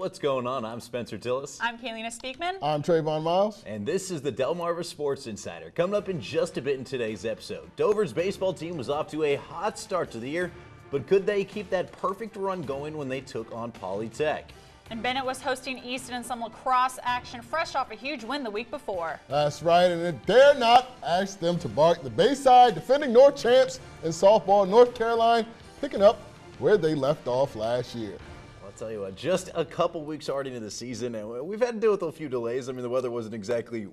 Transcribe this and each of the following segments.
What's going on? I'm Spencer Tillis. I'm Kaylina Speakman. I'm Trayvon Miles. And this is the Delmarva Sports Insider. Coming up in just a bit in today's episode. Dover's baseball team was off to a hot start to the year, but could they keep that perfect run going when they took on Polytech? And Bennett was hosting Easton in some lacrosse action, fresh off a huge win the week before. That's right, and it dare not ask them to bark. The Bayside defending North champs in softball, North Carolina, picking up where they left off last year. I'll tell you what, just a couple weeks already into the season, and we've had to deal with a few delays. I mean, the weather wasn't exactly,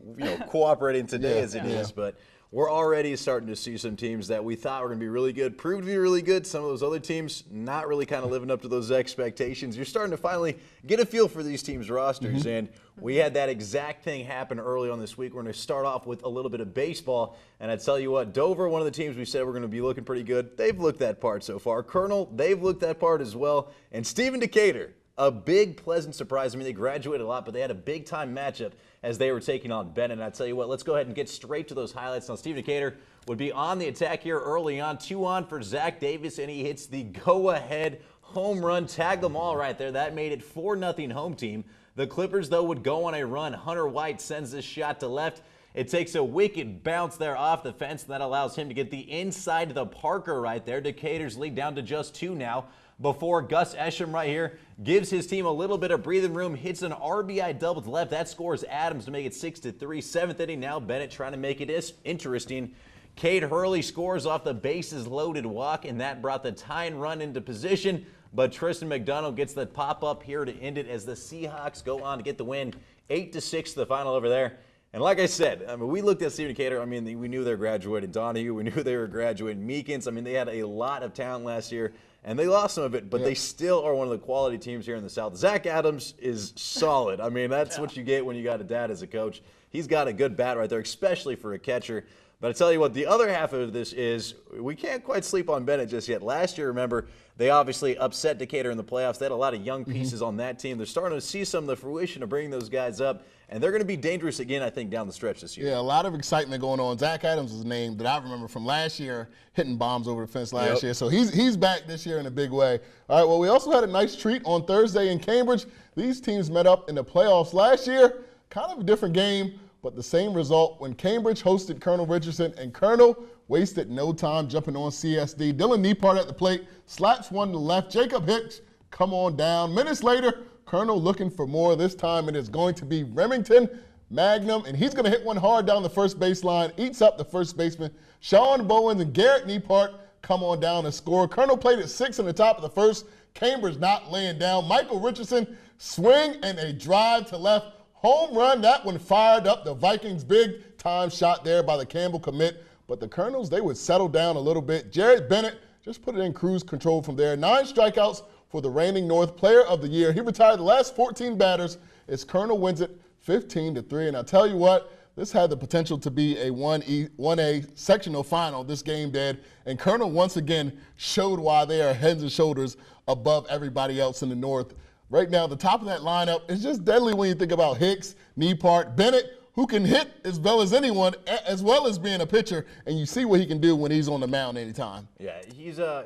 cooperating today as it is, but we're already starting to see some teams that we thought were going to be really good, proved to be really good. Some of those other teams not really kind of living up to those expectations. You're starting to finally get a feel for these teams' rosters, and we had that exact thing happen early on this week. We're going to start off with a little bit of baseball, and I tell you what, Dover, one of the teams we said we're going to be looking pretty good, they've looked that part so far. Colonel, they've looked that part as well, and Stephen Decatur, a big, pleasant surprise. I mean, they graduated a lot, but they had a big-time matchup as they were taking on Bennett. And I tell you what, let's go ahead and get straight to those highlights. Now, Stephen Decatur would be on the attack here early on. 2-on for Zach Davis, and he hits the go-ahead home run. Tag them all right there. That made it 4-0 home team. The Clippers, though, would go on a run. Hunter White sends this shot to left. It takes a wicked bounce there off the fence, and that allows him to get the inside of the Parker right there. Decatur's lead down to just 2 now, before Gus Esham right here gives his team a little bit of breathing room, hits an RBI double to left. That scores Adams to make it 6-3. Seventh inning now, Bennett trying to make it interesting. Cade Hurley scores off the bases loaded walk, and that brought the tying run into position. But Tristan McDonough gets the pop-up here to end it as the Seahawks go on to get the win. 8-6 the final over there. And like I said, I mean, we looked at Stephen Decatur. I mean, we knew they were graduating Donahue. We knew they were graduating Meekins. I mean, they had a lot of talent last year, and they lost some of it, but they still are one of the quality teams here in the South. Zach Adams is solid. I mean, that's what you get when you got a dad as a coach. He's got a good bat right there, especially for a catcher. But I tell you what, the other half of this is we can't quite sleep on Bennett just yet. Last year, remember, they obviously upset Decatur in the playoffs. They had a lot of young pieces on that team. They're starting to see some of the fruition of bringing those guys up, and they're going to be dangerous again, I think, down the stretch this year. Yeah, a lot of excitement going on. Zach Adams is a name that I remember from last year, hitting bombs over the fence last year. So he's back this year in a big way. All right, well, we also had a nice treat on Thursday in Cambridge. These teams met up in the playoffs last year. Kind of a different game, but the same result when Cambridge hosted Colonel Richardson, and Colonel wasted no time jumping on CSD. Dylan Neapart at the plate, slaps one to left. Jacob Hicks, come on down. Minutes later, Colonel looking for more. This time it is going to be Remington Magnum, and he's going to hit one hard down the first baseline, eats up the first baseman. Sean Bowens and Garrett Neapart come on down and score. Colonel played at 6 in the top of the first. Cambridge not laying down. Michael Richardson, swing and a drive to left. Home run, that one fired up the Vikings. Big time shot there by the Campbell commit. But the Colonels, they would settle down a little bit. Jared Bennett just put it in cruise control from there. 9 strikeouts for the reigning North Player of the Year. He retired the last 14 batters as Colonel wins it 15-3. And I tell you what, this had the potential to be a 1A sectional final. This game did. And Colonel once again showed why they are heads and shoulders above everybody else in the North. Right now, the top of that lineup is just deadly when you think about Hicks, Neapart, Bennett, who can hit as well as anyone, as well as being a pitcher, and you see what he can do when he's on the mound anytime. Yeah,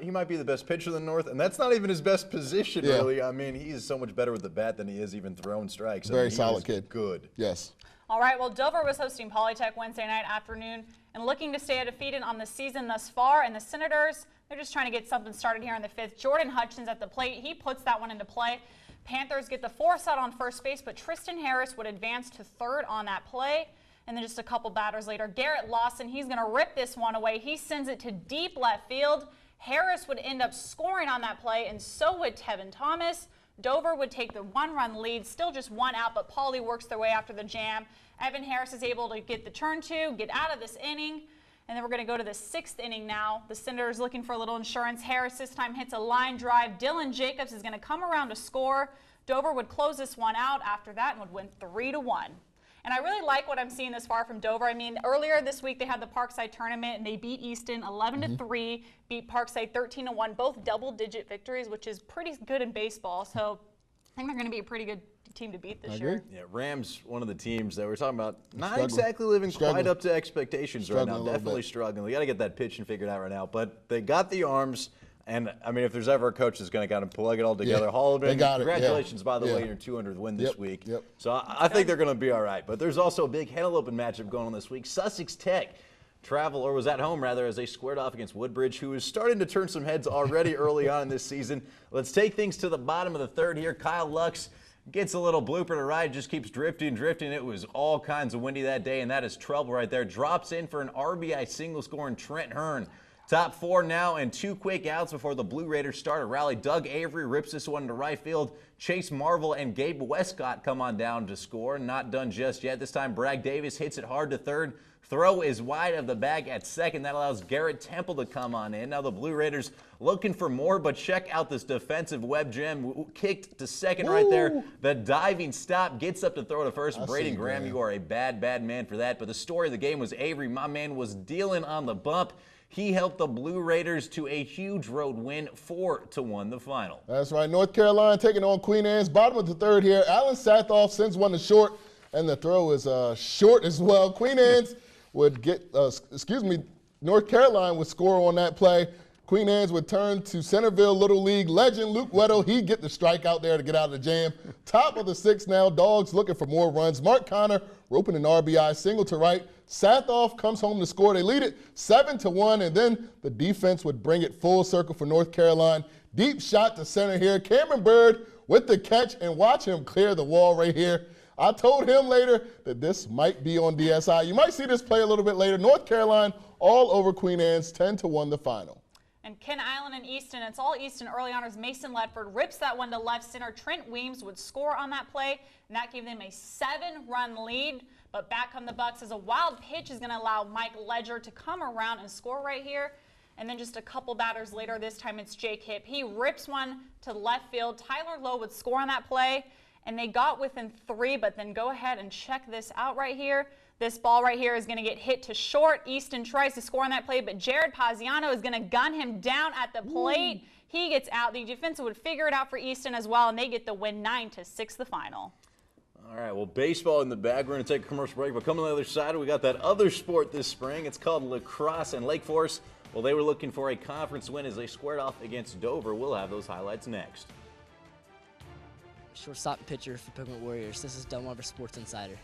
he might be the best pitcher in the North, and that's not even his best position, really. I mean, he is so much better with the bat than he is even throwing strikes. Very solid kid. Good. Yes. All right, well, Dover was hosting Polytech Wednesday night afternoon and looking to stay undefeated on the season thus far, and the Senators, they're just trying to get something started here in the 5th. Jordan Hutchins at the plate, he puts that one into play. Panthers get the force out on first base, but Tristan Harris would advance to 3rd on that play. And then just a couple batters later, Garrett Lawson, he's going to rip this one away. He sends it to deep left field. Harris would end up scoring on that play, and so would Tevin Thomas. Dover would take the 1-run lead, still just 1 out, but Pauly works their way after the jam. Evan Harris is able to get the turn 2, get out of this inning. And then we're going to go to the 6th inning now. The Senators looking for a little insurance. Harris this time hits a line drive. Dylan Jacobs is going to come around to score. Dover would close this one out after that and would win 3-1. And I really like what I'm seeing this far from Dover. I mean, earlier this week they had the Parkside tournament and they beat Easton 11-3, beat Parkside 13-1, both double-digit victories, which is pretty good in baseball. So I think they're going to be a pretty good team to beat this year. Yeah, Rams, one of the teams that we're talking about, not exactly living quite up to expectations right now. Definitely struggling. We got to get that pitching figured out right now. But they got the arms, And, I mean, if there's ever a coach that's going to kind of plug it all together, Haldeman, they got it, congratulations, by the yeah. way, your 200th win this week. Yep. So I think they're going to be all right. But there's also a big Henlopen matchup going on this week. Sussex Tech was at home, rather, as they squared off against Woodbridge, who is starting to turn some heads already early on in this season. Let's take things to the bottom of the third here. Kyle Lux gets a little blooper to ride, just keeps drifting. It was all kinds of windy that day, and that is trouble right there. Drops in for an RBI single scoring Trent Hearn. Top 4 now, and 2 quick outs before the Blue Raiders start a rally. Doug Avery rips this one to right field. Chase Marvel and Gabe Westcott come on down to score. Not done just yet. This time, Bragg Davis hits it hard to third. Throw is wide of the bag at second. That allows Garrett Temple to come on in. Now the Blue Raiders looking for more, but check out this defensive web gem. Kicked to second right there. The diving stop gets up to throw to first. Braden Graham, you are a bad man for that. But the story of the game was Avery. My man was dealing on the bump. He helped the Blue Raiders to a huge road win, 4-1 the final. That's right. North Carolina taking on Queen Anne's. Bottom of the third here. Alan Sathoff sends one to short, and the throw is short as well. Queen Anne's would get, North Carolina would score on that play. Queen Anne's would turn to Centerville Little League legend Luke Weddle. He'd get the strike out there to get out of the jam. Top of the 6th now. Dogs looking for more runs. Mark Connor roping an RBI single to right. Sathoff comes home to score. They lead it 7-1, and then the defense would bring it full circle for North Carolina. Deep shot to center here. Cameron Bird with the catch, and watch him clear the wall right here. I told him later that this might be on DSI. You might see this play a little bit later. North Carolina all over Queen Anne's, 10-1 the final. And Ken Island and Easton, it's all Easton early on as Mason Ledford rips that one to left center. Trent Weems would score on that play, and that gave them a 7-run lead. But back come the Bucks as a wild pitch is going to allow Mike Ledger to come around and score right here. And then just a couple batters later, this time it's Jake Hipp. He rips one to left field. Tyler Lowe would score on that play, and they got within 3, but then go ahead and check this out right here. This ball right here is going to get hit to short. Easton tries to score on that play, but Jared Paziano is going to gun him down at the plate. He gets out. The defense would figure it out for Easton as well, and they get the win 9-6 the final. All right, well, baseball in the bag. We're going to take a commercial break, but coming on the other side, we got that other sport this spring. It's called lacrosse, and Lake Forest, well, they were looking for a conference win as they squared off against Dover. We'll have those highlights next. Shortstop and pitcher for Pokemon Warriors. This is Delmarva Sports Insider.